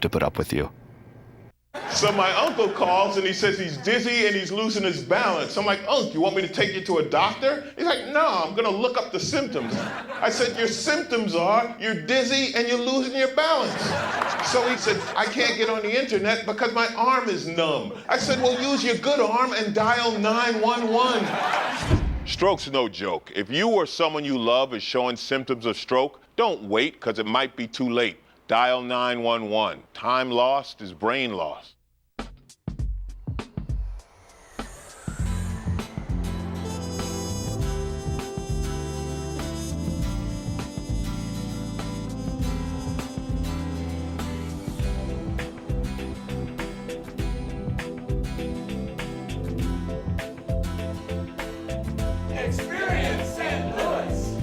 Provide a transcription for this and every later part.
to put up with you. So my uncle calls and he says he's dizzy and he's losing his balance. I'm like, Unc, you want me to take you to a doctor? He's like, no, I'm gonna look up the symptoms. I said, your symptoms are you're dizzy and you're losing your balance. So he said, I can't get on the internet because my arm is numb. I said, well, use your good arm and dial 911. Stroke's no joke. If you or someone you love is showing symptoms of stroke, don't wait because it might be too late. Dial 911. Time lost is brain lost. Experience St. Louis.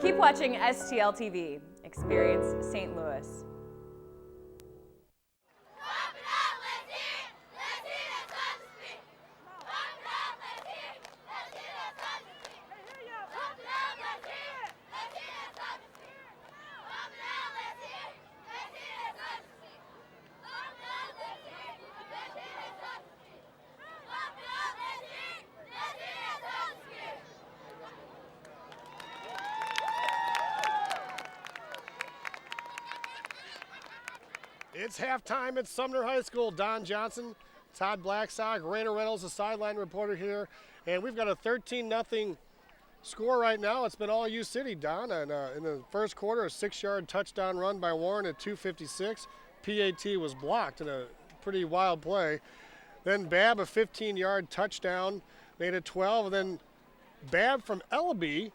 Keep watching STL TV. Experience St. Louis. It's halftime at Sumner High School. Don Johnson, Todd Blackstock, Raina Reynolds, the sideline reporter here. And we've got a 13-0 score right now. It's been all U City, Don. And in the first quarter, a 6-yard touchdown run by Warren at 2:56. PAT was blocked in a pretty wild play. Then Babb, a 15-yard touchdown, made it 12. And then Babb from Ellaby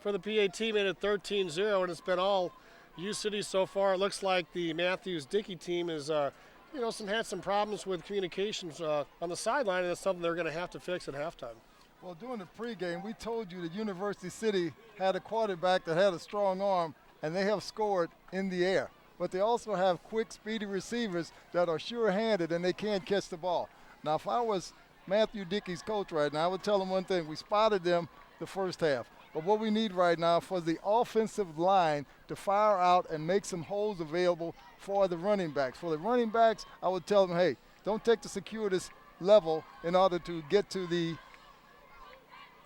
for the PAT made it 13-0. And it's been all U City so far. It looks like the Matthews-Dickey team is, had some problems with communications on the sideline, and that's something they're going to have to fix at halftime. Well, during the pregame, we told you that University City had a quarterback that had a strong arm, and they have scored in the air. But they also have quick, speedy receivers that are sure-handed, and they can't catch the ball. Now, if I was Matthew Dickey's coach right now, I would tell him one thing. We spotted them the first half. But what we need right now for the offensive line to fire out and make some holes available for the running backs. For the running backs, I would tell them, hey, don't take the circuitous level in order to get to the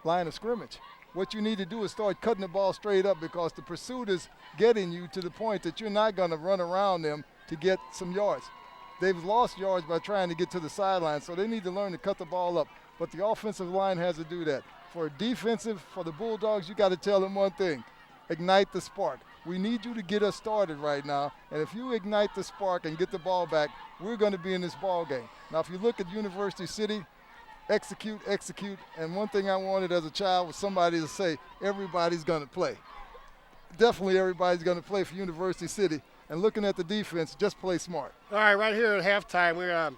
line of scrimmage. What you need to do is start cutting the ball straight up because the pursuit is getting you to the point that you're not going to run around them to get some yards. They've lost yards by trying to get to the sideline, so they need to learn to cut the ball up. But the offensive line has to do that. For defensive, for the Bulldogs, you got to tell them one thing: ignite the spark. We need you to get us started right now, and if you ignite the spark and get the ball back, we're going to be in this ball game. Now, if you look at University City, execute, and one thing I wanted as a child was somebody to say, everybody's going to play. Definitely everybody's going to play for University City, and looking at the defense, just play smart. All right, right here at halftime, we're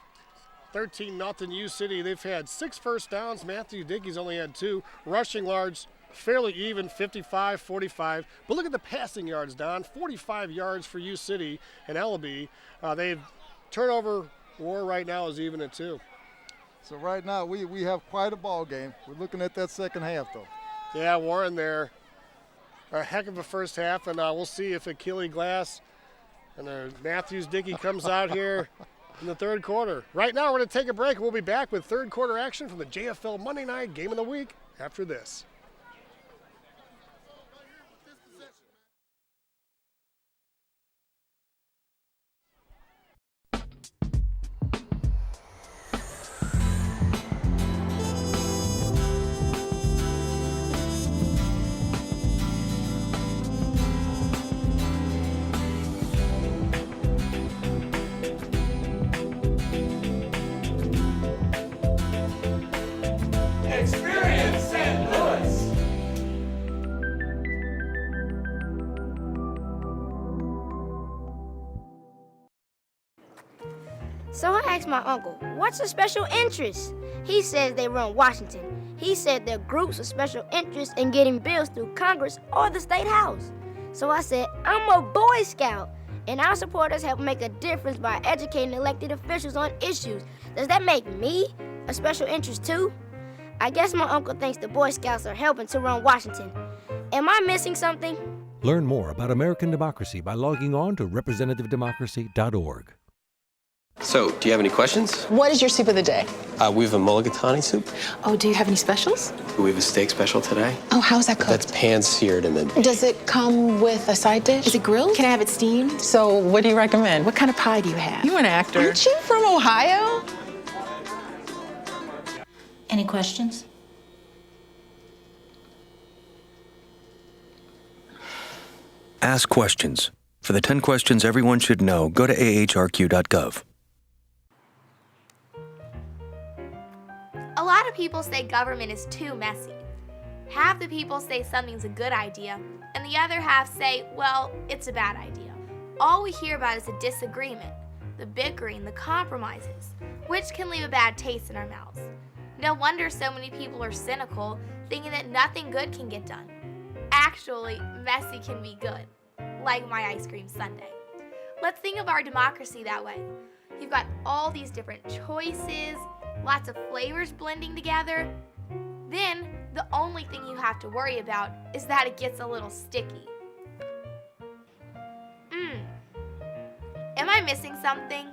13-0 U City. They've had 6 first downs. Matthew Dickey's only had 2. Rushing yards fairly even, 55-45. But look at the passing yards, Don. 45 yards for U City and Ellaby. They've turnover war right now is even at 2. So right now we have quite a ball game. We're looking at that second half, though. Yeah, Warren there. A heck of a first half, and we'll see if Achille Glass and Matthews Dickey comes out here in the third quarter. Right now, we're going to take a break. We'll be back with third quarter action from the JFL Monday Night Game of the Week after this. Experience St. Louis. So I asked my uncle, what's a special interest? He says they run Washington. He said they're groups of special interest in getting bills through Congress or the State House. So I said, I'm a Boy Scout. And our supporters help make a difference by educating elected officials on issues. Does that make me a special interest too? I guess my uncle thinks the Boy Scouts are helping to run Washington. Am I missing something? Learn more about American democracy by logging on to representativedemocracy.org. So, do you have any questions? What is your soup of the day? We have a mulligatawny soup. Oh, do you have any specials? We have a steak special today. Oh, how's that cooked? That's pan-seared and then... Does it come with a side dish? Is it grilled? Can I have it steamed? So, what do you recommend? What kind of pie do you have? You're an actor. Aren't you from Ohio? Any questions? Ask questions. For the 10 questions everyone should know, go to ahrq.gov. A lot of people say government is too messy. Half the people say something's a good idea, and the other half say, well, it's a bad idea. All we hear about is the disagreement, the bickering, the compromises, which can leave a bad taste in our mouths. No wonder so many people are cynical, thinking that nothing good can get done. Actually, messy can be good, like my ice cream sundae. Let's think of our democracy that way. You've got all these different choices, lots of flavors blending together. Then, the only thing you have to worry about is that it gets a little sticky. Am I missing something?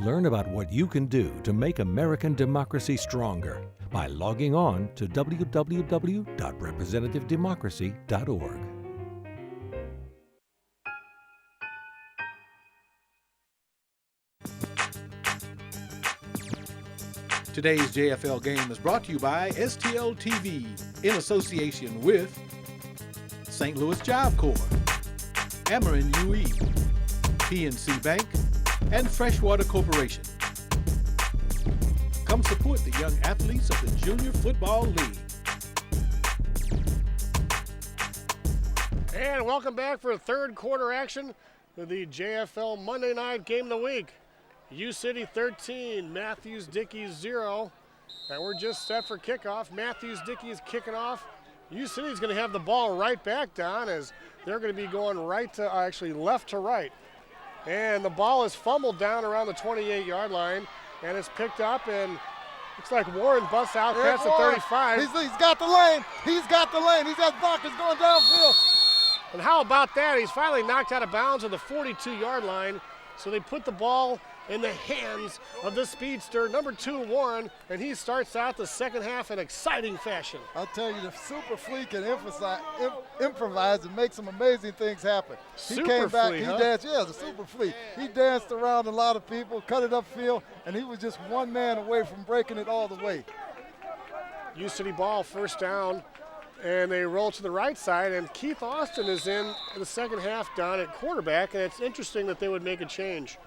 Learn about what you can do to make American democracy stronger by logging on to www.representativedemocracy.org. Today's JFL game is brought to you by STL TV in association with St. Louis Job Corps, Ameren UE, PNC Bank, and Freshwater Corporation. Come support the young athletes of the Junior Football League. And welcome back for third quarter action with the JFL Monday Night Game of the Week. U-City 13, Matthews-Dickey 0. And we're just set for kickoff. Matthews-Dickey is kicking off. U-City is going to have the ball right back, Don, as they're going to be going right to, left to right. And the ball is fumbled down around the 28-yard line, and it's picked up, and looks like Warren busts out past the 35. He's got the lane. He's got the lane. He's got Buckers going downfield. And how about that? He's finally knocked out of bounds on the 42-yard line. So they put the ball in the hands of the speedster, number 2, Warren, and he starts out the second half in exciting fashion. I'll tell you, the Super Flea can improvise and make some amazing things happen. He came back, he danced, the Super Flea. He danced around a lot of people, cut it upfield, and he was just one man away from breaking it all the way. U-City ball, first down, and they roll to the right side, and Keith Austin is in the second half down at quarterback, and it's interesting that they would make a change.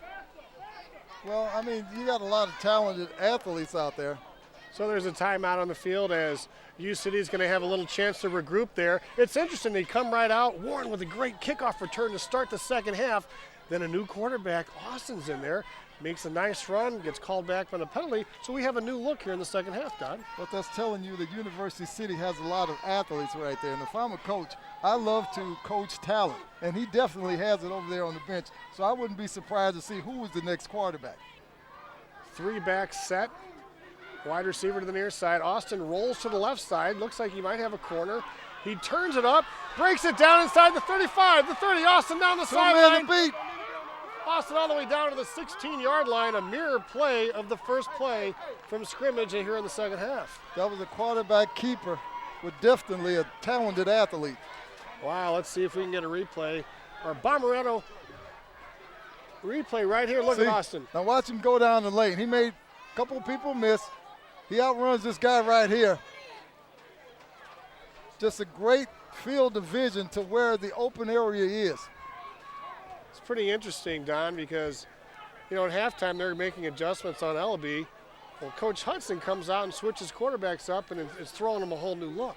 Well, I mean, you got a lot of talented athletes out there. So there's a timeout on the field as U-City is going to have a little chance to regroup there. It's interesting, they come right out. Warren with a great kickoff return to start the second half. Then a new quarterback, Austin's in there, makes a nice run, gets called back by the penalty. So we have a new look here in the second half, Don. But that's telling you that University City has a lot of athletes right there. And if I'm a coach, I love to coach talent. And he definitely has it over there on the bench. So I wouldn't be surprised to see who is the next quarterback. 3-back set. Wide receiver to the near side. Austin rolls to the left side. Looks like he might have a corner. He turns it up, breaks it down inside the 35, the 30. Austin down the sideline. Austin all the way down to the 16-yard line. A mirror play of the first play from scrimmage here in the second half. That was a quarterback keeper with definitely a talented athlete. Wow, let's see if we can get a replay. Or Bomberetto replay right here. Look at Austin. Now watch him go down the lane. He made a couple of people miss. He outruns this guy right here. Just a great field of vision to where the open area is. It's pretty interesting, Don, because, at halftime they're making adjustments on Ellaby. Well, Coach Hudson comes out and switches quarterbacks up, and it's throwing them a whole new look.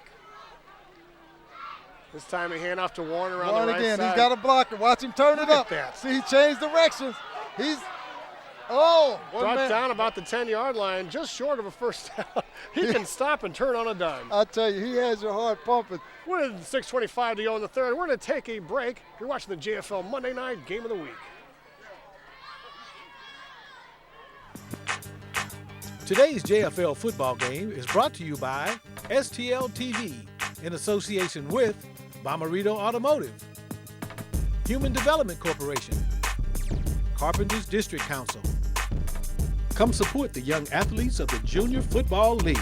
This time a handoff to Warren around the right again. side. He's got a blocker. Watch him turn it up. That. See, he changed directions. Oh, brought down about the 10-yard line, just short of a first down. He can stop and turn on a dime. I tell you, he has your heart pumping. With 6:25 to go in the third, we're going to take a break. You're watching the JFL Monday Night Game of the Week. Today's JFL football game is brought to you by STL TV in association with Bomarito Automotive, Human Development Corporation, Carpenters District Council. Come support the young athletes of the Junior Football League.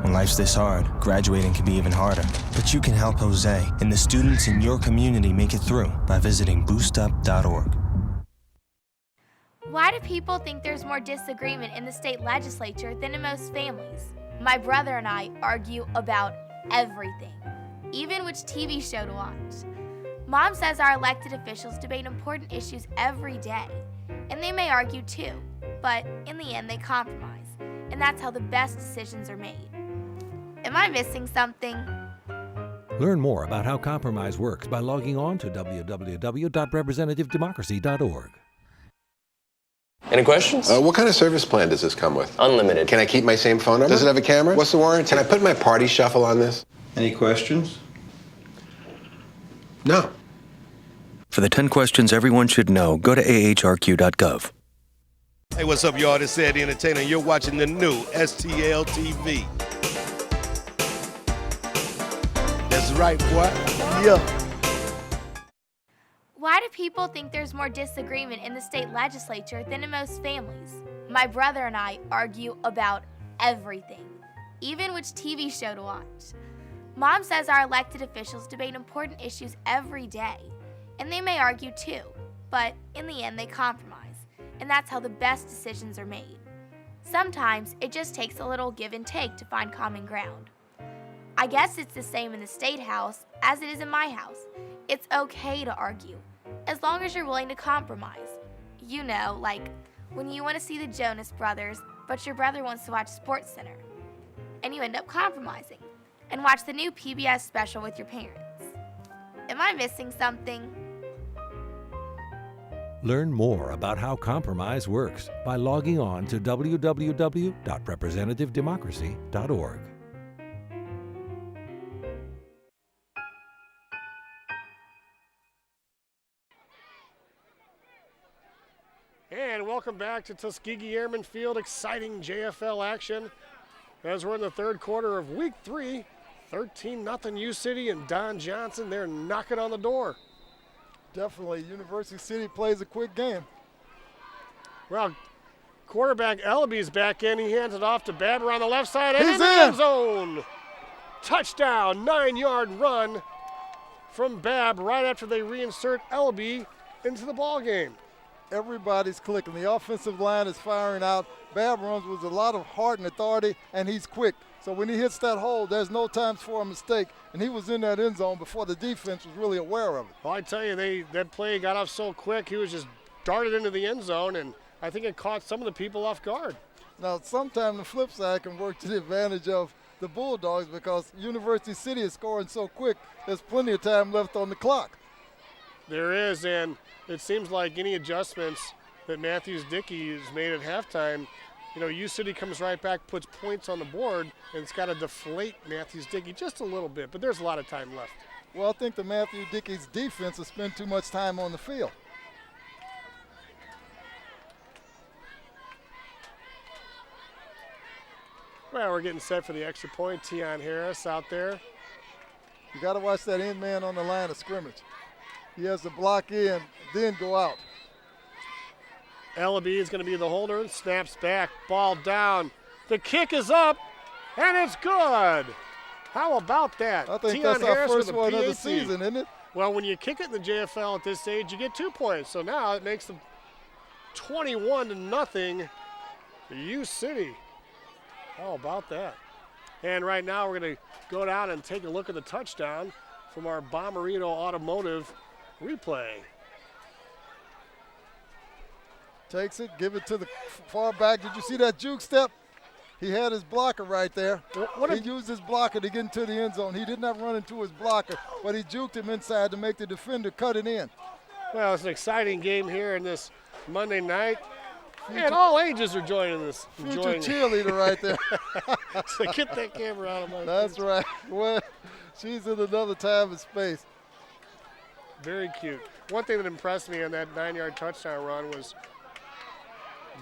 When life's this hard, graduating can be even harder. But you can help Jose and the students in your community make it through by visiting boostup.org. Why do people think there's more disagreement in the state legislature than in most families? My brother and I argue about everything, even which TV show to watch. Mom says our elected officials debate important issues every day, and they may argue too, but in the end they compromise, and that's how the best decisions are made. Am I missing something? Learn more about how compromise works by logging on to www.representativedemocracy.org. Any questions? What kind of service plan does this come with? Unlimited. Can I keep my same phone number? Does it have a camera? What's the warranty? Can I put my party shuffle on this? Any questions? No. For the 10 questions everyone should know, go to ahrq.gov. Hey, what's up, y'all? This is Eddie Entertainer, and you're watching the new STL TV. That's right, boy. Yeah. Why do people think there's more disagreement in the state legislature than in most families? My brother and I argue about everything, even which TV show to watch. Mom says our elected officials debate important issues every day, and they may argue too, but in the end they compromise, and that's how the best decisions are made. Sometimes it just takes a little give and take to find common ground. I guess it's the same in the State House as it is in my house. It's okay to argue, as long as you're willing to compromise. You know, like when you want to see the Jonas Brothers, but your brother wants to watch SportsCenter. And you end up compromising and watch the new PBS special with your parents. Am I missing something? Learn more about how compromise works by logging on to www.representativedemocracy.org. And welcome back to Tuskegee Airmen Field. Exciting JFL action as we're in the third quarter of week 3. 13-0 U-City and Don Johnson, they're knocking on the door. Definitely, University City plays a quick game. Well, quarterback Ellaby's back in. He hands it off to Babber on the left side. And He's in the in. end zone. Touchdown, 9-yard run from Babb right after they reinsert Ellaby into the ball game. Everybody's clicking. The offensive line is firing out. Babb runs with a lot of heart and authority, and he's quick. So when he hits that hole, there's no time for a mistake, and he was in that end zone before the defense was really aware of it. Well, I tell you, that play got off so quick, he was just darted into the end zone, and I think it caught some of the people off guard. Now, sometimes the flip side can work to the advantage of the Bulldogs because University City is scoring so quick, there's plenty of time left on the clock. There is, and it seems like any adjustments that Matthews-Dickey has made at halftime, you know, U-City comes right back, puts points on the board, and it's got to deflate Matthews-Dickey just a little bit, but there's a lot of time left. Well, I think the Matthews-Dickey's defense has spent too much time on the field. Well, we're getting set for the extra point. Tion Harris out there. You got to watch that end man on the line of scrimmage. He has to block in, then go out. Ellaby is going to be the holder and snaps back. Ball down. The kick is up, and it's good. How about that? I think Tion that's Harris our first with a one of the PAT. season, isn't it? Well, when you kick it in the JFL at this stage, you get 2 points. So now it makes them 21-0 U-City. How about that? And right now we're going to go down and take a look at the touchdown from our Bommarito Automotive replay. Takes it, give it to the far back. Did you see that juke step? He had his blocker right there. He used his blocker to get into the end zone. He did not run into his blocker, but he juked him inside to make the defender cut it in. Well, it's an exciting game here in this Monday night. And all ages are joining this. Future cheerleader right there. So get that camera out of my That's face. right. Well, she's in another time and space. Very cute. One thing that impressed me on that 9-yard touchdown run was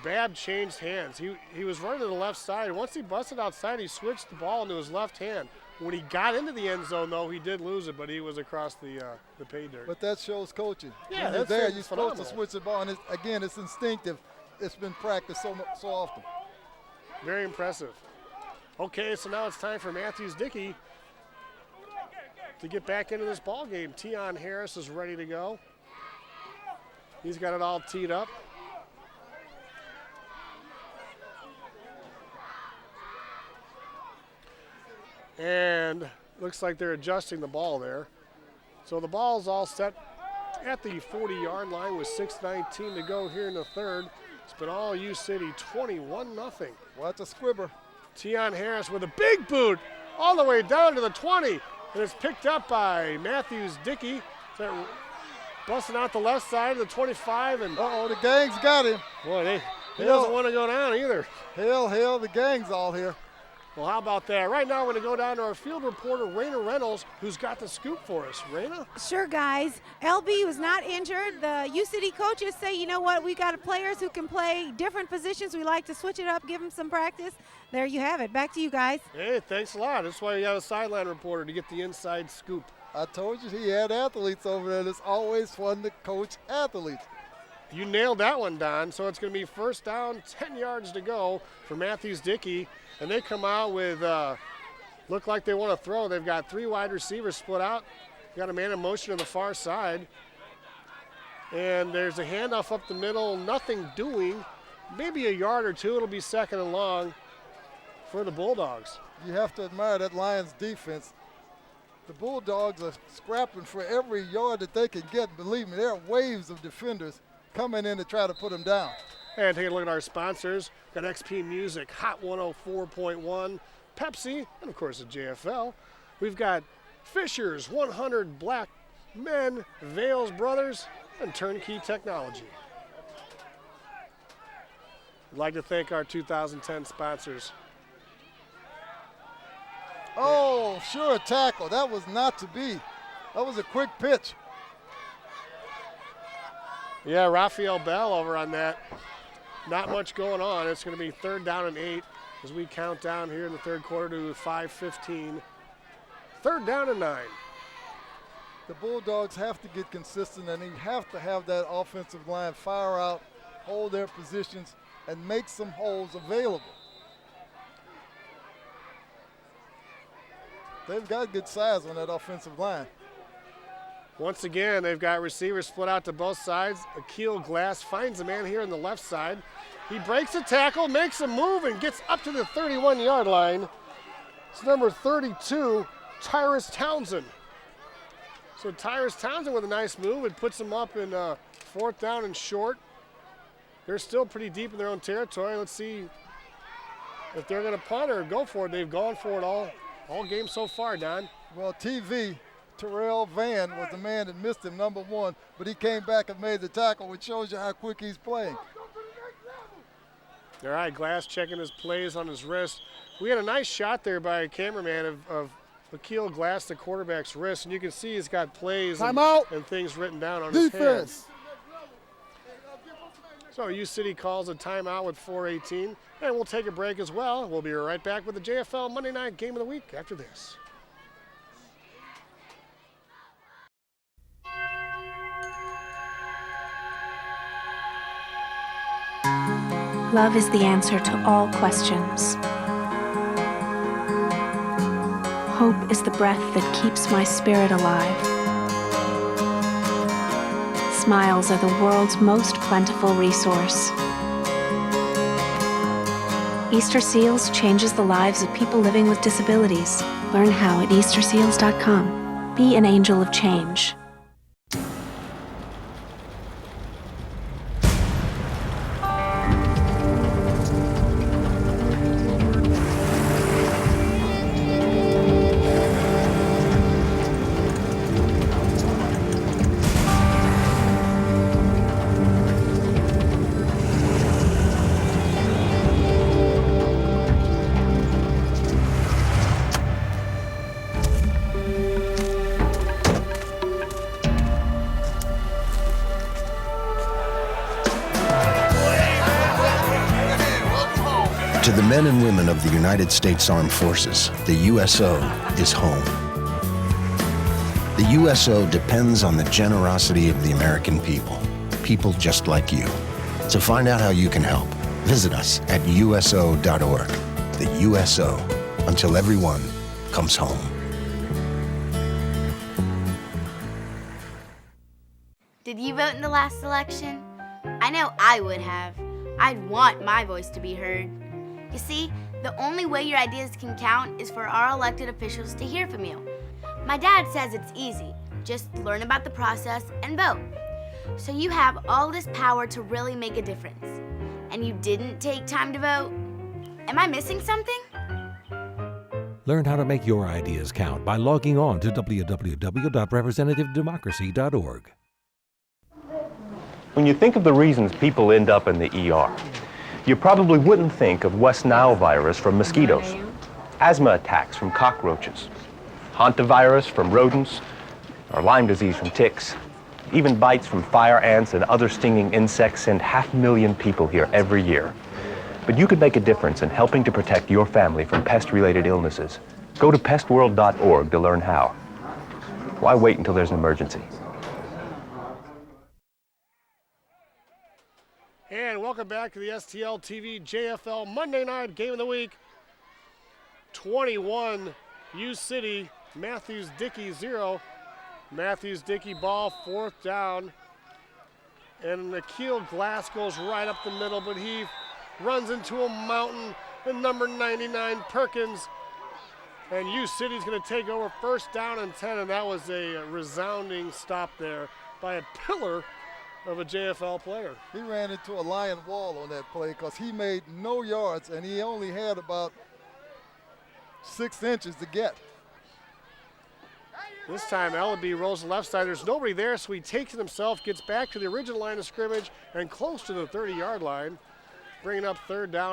Babb changed hands. He was running to the left side. Once he busted outside, he switched the ball into his left hand. When he got into the end zone, though, he did lose it, but he was across the pay dirt. But that shows coaching. Yeah, when that's you're there, you're phenomenal. supposed to switch the ball. And again, it's instinctive. It's been practiced so often. Very impressive. Okay, so now it's time for Matthews Dickey to get back into this ball game. Tion Harris is ready to go. He's got it all teed up. And looks like they're adjusting the ball there. So the ball's all set at the 40-yard line with 6:19 to go here in the third. It's been all U City, 21-0. Watch a squibber. Tion Harris with a big boot all the way down to the 20. And it's picked up by Matthews Dickey. Busting out the left side of the 25. And uh-oh, the gang's got him. Boy, he doesn't want to go down either. Hell, the gang's all here. Well, how about that? Right now, we're going to go down to our field reporter, Raina Reynolds, who's got the scoop for us. Raina? Sure, guys. LB was not injured. The U-City coaches say, you know what, we got players who can play different positions. We like to switch it up, give them some practice. There you have it. Back to you guys. Hey, thanks a lot. That's why you got a sideline reporter to get the inside scoop. I told you he had athletes over there. It's always fun to coach athletes. You nailed that one, Don. So it's going to be first down, 10 yards to go for Matthews Dickey. And they come out with, look like they want to throw. They've got 3 wide receivers split out. Got a man in motion on the far side. And there's a handoff up the middle, nothing doing. Maybe a yard or two. It'll be second and long for the Bulldogs. You have to admire that Lions defense. The Bulldogs are scrapping for every yard that they can get. Believe me, there are waves of defenders coming in to try to put them down. And take a look at our sponsors. Got XP Music, Hot 104.1, Pepsi, and of course the JFL. We've got Fisher's 100 Black Men, Vales Brothers, and Turnkey Technology. I'd like to thank our 2010 sponsors. Oh, sure, tackle. That was not to be. That was a quick pitch. Yeah, Raphael Bell over on that. Not much going on. It's going to be 3rd down and 8 as we count down here in the third quarter to 5:15. 3rd down and 9. The Bulldogs have to get consistent, and they have to have that offensive line fire out, hold their positions, and make some holes available. They've got good size on that offensive line. Once again, they've got receivers split out to both sides. Akil Glass finds a man here on the left side. He breaks a tackle, makes a move, and gets up to the 31-yard line. It's number 32, Tyrus Townsend. So Tyrus Townsend with a nice move. It puts them up in 4th down and short. They're still pretty deep in their own territory. Let's see if they're going to punt or go for it. They've gone for it all game so far, Don. Well, Terrell Van was the man that missed him, number 1, but he came back and made the tackle, which shows you how quick he's playing. All right, Glass checking his plays on his wrist. We had a nice shot there by a cameraman of Akil Glass, the quarterback's wrist, and you can see he's got plays and things written down on his hands. So U-City calls a timeout with 4:18, and we'll take a break as well. We'll be right back with the JFL Monday Night Game of the Week after this. Love is the answer to all questions. Hope is the breath that keeps my spirit alive. Smiles are the world's most plentiful resource. Easter Seals changes the lives of people living with disabilities. Learn how at easterseals.com. Be an angel of change. To the men and women of the United States Armed Forces, the USO is home. The USO depends on the generosity of the American people, people just like you. To find out how you can help, visit us at uso.org. The USO, until everyone comes home. Did you vote in the last election? I know I would have. I'd want my voice to be heard. You see, the only way your ideas can count is for our elected officials to hear from you. My dad says it's easy. Just learn about the process and vote. So you have all this power to really make a difference. And you didn't take time to vote? Am I missing something? Learn how to make your ideas count by logging on to www.representativedemocracy.org. When you think of the reasons people end up in the ER, you probably wouldn't think of West Nile virus from mosquitoes, asthma attacks from cockroaches, hantavirus from rodents, or Lyme disease from ticks. Even bites from fire ants and other stinging insects send 500,000 people here every year. But you could make a difference in helping to protect your family from pest-related illnesses. Go to pestworld.org to learn how. Why wait until there's an emergency? And welcome back to the STL TV JFL Monday Night Game of the Week. 21, U City, Matthews-Dickey 0. Matthews-Dickey ball, 4th down. And Nikhil Glass goes right up the middle, but he runs into a mountain. The number 99, Perkins. And U City's going to take over 1st down and 10, and that was a resounding stop there by a pillar of a JFL player. He ran into a lion wall on that play because he made no yards and he only had about 6 inches to get. This time Ellaby rolls the left side. There's nobody there, so he takes it himself, gets back to the original line of scrimmage and close to the 30-yard line, bringing up 3rd down.